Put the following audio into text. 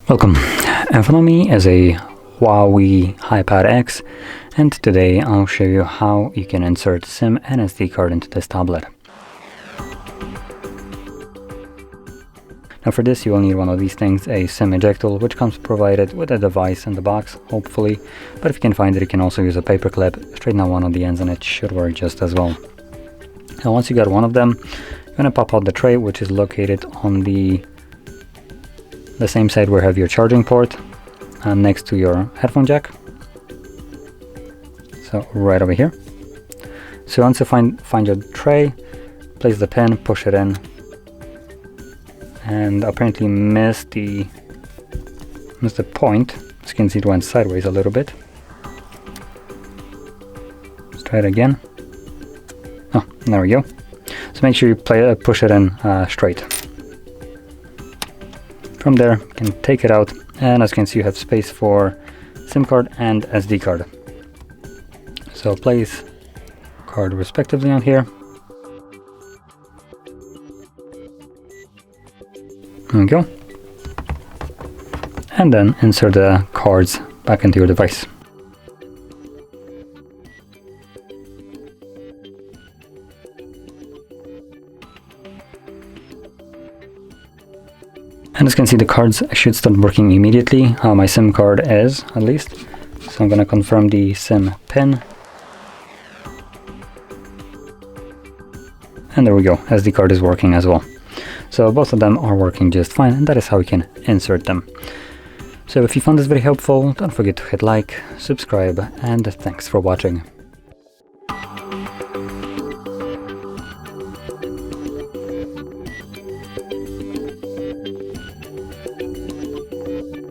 Welcome, in front of me is a Chuwi HiPad X, and today I'll show you how you can insert SIM and SD card into this tablet. Now for this you will need one of these things, a SIM ejector, which comes provided with a device in the box, hopefully, but if you can find it you can also use a paper clip, straighten out one of the ends and it should work just as well. Now once you got one of them, you're going to pop out the tray, which is located on the same side where you have your charging port and next to your headphone jack, so right over here. So once you find your tray, place the pin, push it in, and apparently missed the point. As you can see, it went sideways a little bit. Let's try it again. Oh, there we go. So make sure you push it in straight. From there, you can take it out, and as you can see, you have space for SIM card and SD card. So place card respectively on here. There we go. And then insert the cards back into your device. And as you can see, the cards should start working immediately. My SIM card is, at least. So I'm going to confirm the SIM pin. And there we go, SD card is working as well. So both of them are working just fine, and that is how we can insert them. So if you found this very helpful, don't forget to hit like, subscribe, and thanks for watching.